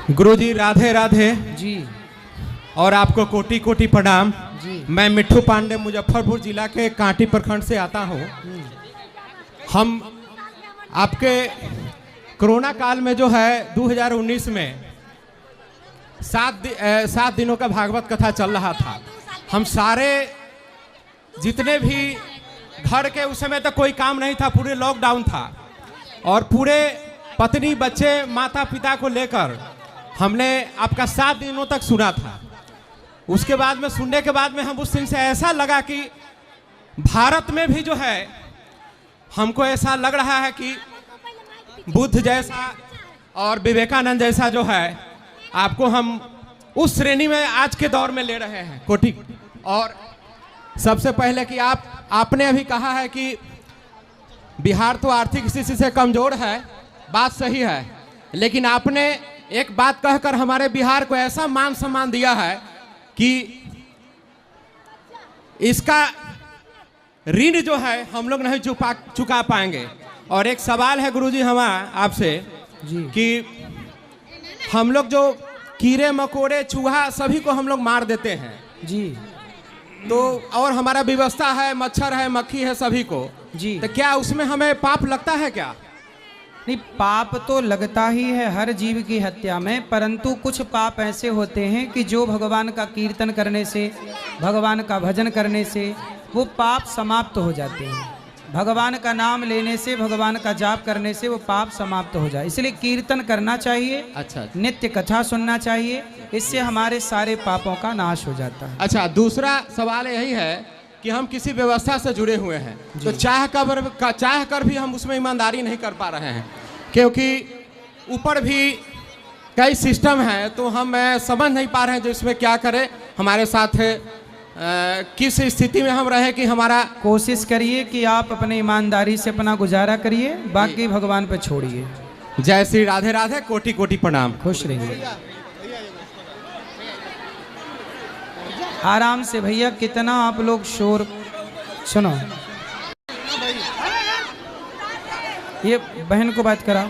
गुरुजी राधे राधे जी। और आपको कोटि कोटि प्रणाम जी। मैं मिट्ठू पांडे मुजफ्फरपुर जिला के कांटी प्रखंड से आता हूँ। हम आपके कोरोना काल में जो है 2019 में 7 दिनों का भागवत कथा चल रहा था। हम सारे जितने भी घर के उस समय तक कोई काम नहीं था, पूरे लॉकडाउन था और पूरे पत्नी बच्चे माता पिता को लेकर हमने आपका 7 दिनों तक सुना था। उसके बाद में सुनने के बाद में हम उस दिन से ऐसा लगा कि भारत में भी जो है हमको ऐसा लग रहा है कि बुद्ध जैसा और विवेकानंद जैसा जो है आपको हम उस श्रेणी में आज के दौर में ले रहे हैं कोटि। और सबसे पहले कि आपने अभी कहा है कि बिहार तो आर्थिक स्थिति से कमजोर है, बात सही है, लेकिन आपने एक बात कहकर हमारे बिहार को ऐसा मान सम्मान दिया है कि इसका ऋण जो है हम लोग नहीं चुका पाएंगे। और एक सवाल है गुरुजी हमारा आपसे कि हम लोग जो कीड़े मकोड़े चूहा सभी को हम लोग मार देते हैं जी, तो और हमारा व्यवस्था है, मच्छर है, मक्खी है, सभी को जी, तो क्या उसमें हमें पाप लगता है क्या? नहीं, पाप तो लगता ही है हर जीव की हत्या में, परंतु कुछ पाप ऐसे होते हैं कि जो भगवान का कीर्तन करने से, भगवान का भजन करने से वो पाप समाप्त हो जाते हैं। भगवान का नाम लेने से, भगवान का जाप करने से वो पाप समाप्त हो जाए, इसलिए कीर्तन करना चाहिए। अच्छा, नित्य कथा सुनना चाहिए, इससे हमारे सारे पापों का नाश हो जाता है। अच्छा, दूसरा सवाल यही है कि हम किसी व्यवस्था से जुड़े हुए हैं तो चाह कर भी हम उसमें ईमानदारी नहीं कर पा रहे हैं, क्योंकि ऊपर भी कई सिस्टम हैं, तो हम समझ नहीं पा रहे हैं जो इसमें क्या करें, हमारे साथ किस स्थिति में हम रहे कि हमारा। कोशिश करिए कि आप अपने ईमानदारी से अपना गुजारा करिए, बाकी भगवान पे छोड़िए। जय श्री राधे राधे, कोटि कोटि प्रणाम। खुश रहिए, आराम से भैया। कितना आप लोग शोर, सुनो, ये बहन को बात करा।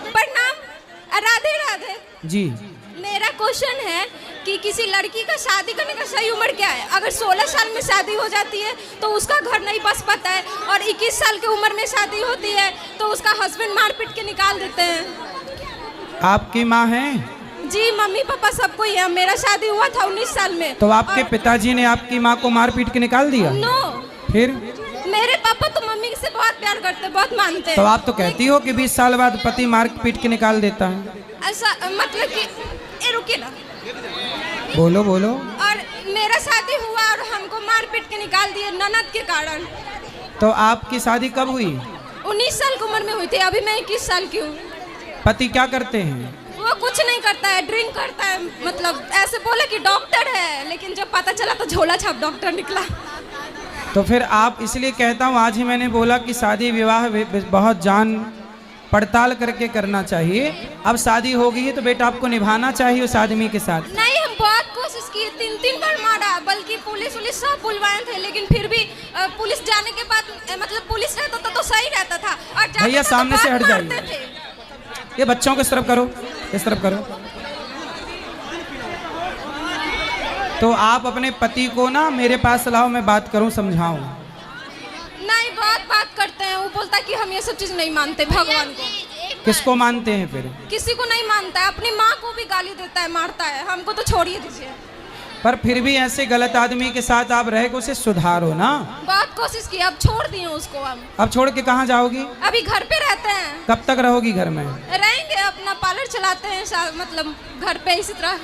प्रणाम, राधे राधे जी। मेरा क्वेश्चन है कि किसी लड़की का शादी करने का सही उम्र क्या है? अगर 16 साल में शादी हो जाती है तो उसका घर नहीं बस पाता है, और 21 साल की उम्र में शादी होती है तो उसका हस्बैंड मार पीट के निकाल देते हैं। आपकी माँ है? जी, मम्मी पापा सबको ही है। मेरा शादी हुआ था 19 साल में। तो आपके पिताजी ने आपकी माँ को मार पीट के निकाल दिया? नो। फिर? मेरे पापा तो मम्मी से बहुत प्यार करते, बहुत मानते हैं। तो आप तो कहती हो कि 20 साल बाद पति मार पीट के निकाल देता है। ऐसा मतलब कि रुके ना, बोलो बोलो। और मेरा शादी हुआ और हमको मार पीट के निकाल दिए ननद के कारण। तो आपकी शादी कब हुई? 19 साल की उम्र में हुई थी, अभी मैं 21 साल की हूँ। पति क्या करते हैं? वो कुछ नहीं करता है, ड्रिंक करता है, मतलब ऐसे बोला कि डॉक्टर है, लेकिन जब पता चला तो झोला छाप डॉक्टर निकला। तो फिर आप, इसलिए कहता हूँ, आज ही मैंने बोला कि शादी विवाह बहुत जान पड़ताल करके करना चाहिए। अब शादी हो गई है तो बेटा आपको निभाना चाहिए उस आदमी के साथ। नहीं, हम बहुत कोशिश किए, 3 बार मारा, बल्कि पुलिस सब बुलवाए थे, लेकिन फिर भी पुलिस जाने के बाद, मतलब पुलिस रहता तो सही रहता था। और भैया सामने से हट जाइए, ये बच्चों को इस तरफ करो, इस तरफ करो। तो आप अपने पति को ना मेरे पास लाओ, मैं बात करूं, समझाऊं। नहीं, बहुत बात करते हैं, वो बोलता है कि हम ये सब चीज नहीं मानते भगवान को। किसको मानते हैं फिर? किसी को नहीं मानता है, अपनी माँ को भी गाली देता है, मारता है, हमको तो छोड़िए दीजिए। पर फिर भी ऐसे गलत आदमी के साथ आप रह के उसे सुधारो ना। बहुत कोशिश की, अब छोड़ दिए उसको। अब छोड़ के कहाँ जाओगी? अभी घर पे रहते हैं। कब तक रहोगी घर में? रहेंगे, अपना पार्लर चलाते हैं, मतलब घर पे इसी तरह।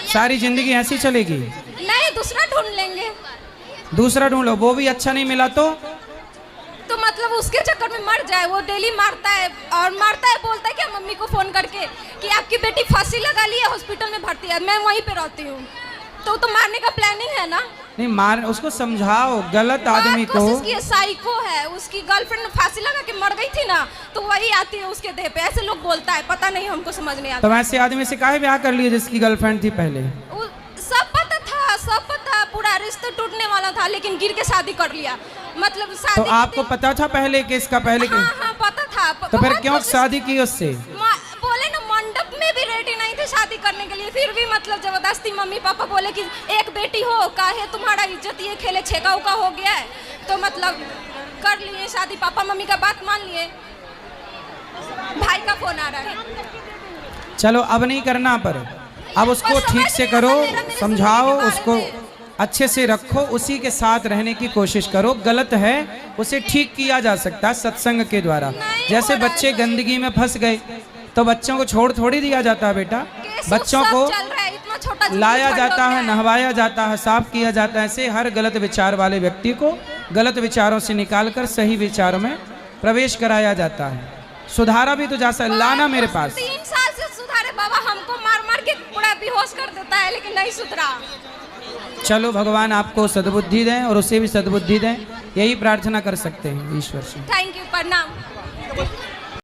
सारी जिंदगी ऐसी चलेगी? नहीं, दूसरा ढूंढ लेंगे। दूसरा ढूंढ लो, वो भी अच्छा नहीं मिला तो मतलब उसके चक्कर में मर जाए। वो डेली मारता है, और मारता है, बोलता है कि मम्मी को फोन करके कि आपकी बेटी फांसी लगा ली है, हॉस्पिटल में भर्ती है, मैं वहीं पे रहती हूँ। तो मारने का प्लानिंग है ना? नहीं, मार, उसको समझाओ गलत आदमी को। साइको है, उसकी गर्लफ्रेंड फांसी लगा के मर गई थी ना, तो वही आती है उसके देह पे, ऐसे लोग बोलता है, पता नहीं, हमको समझ नहीं आता। तो वैसे आदमी से काहे ब्याह कर लिया जिसकी गर्लफ्रेंड थी पहले? सब पता, पूरा रिश्ता टूटने वाला था, लेकिन गिर के शादी कर लिया। मतलब शादी तो आपको पता था पहले कि इसका पहले? हाँ, पता था, तो फिर बहुत क्यों कोशिश- शादी की उससे? बोले ना मंडप में भी रेडी नहीं थे शादी करने के लिए, फिर भी मतलब जबरदस्ती मम्मी पापा बोले कि एक बेटी हो, काहे तुम्हारा इज्जत ये खेले छेका उका हो गया है, तो मतलब कर लिए शादी। पापा मम्मी का बात मान लिए। भाई का फोन आ रहा है। चलो अब नहीं करना, पर अब उसको ठीक से करो, समझाओ उसको, अच्छे से रखो, उसी के साथ रहने की कोशिश करो। गलत है उसे ठीक किया जा सकता है सत्संग के द्वारा। जैसे बच्चे गंदगी में फंस गए तो बच्चों को छोड़ थोड़ी दिया जाता है बेटा, बच्चों को लाया जाता है, नहवाया जाता है, साफ किया जाता है। ऐसे हर गलत विचार वाले व्यक्ति को गलत विचारों से निकालकर सही विचारों में प्रवेश कराया जाता है। सुधारा भी तो जा सकता, लाना मेरे पास। 3 साल से सुधारे बाबा, हमको मार मार के पूरा बेहोश कर देता है, लेकिन नहीं सुधरा। चलो भगवान आपको सद्बुद्धि दें और उसे भी सद्बुद्धि दें, यही प्रार्थना कर सकते हैं ईश्वर से। थैंक यू, प्रणाम।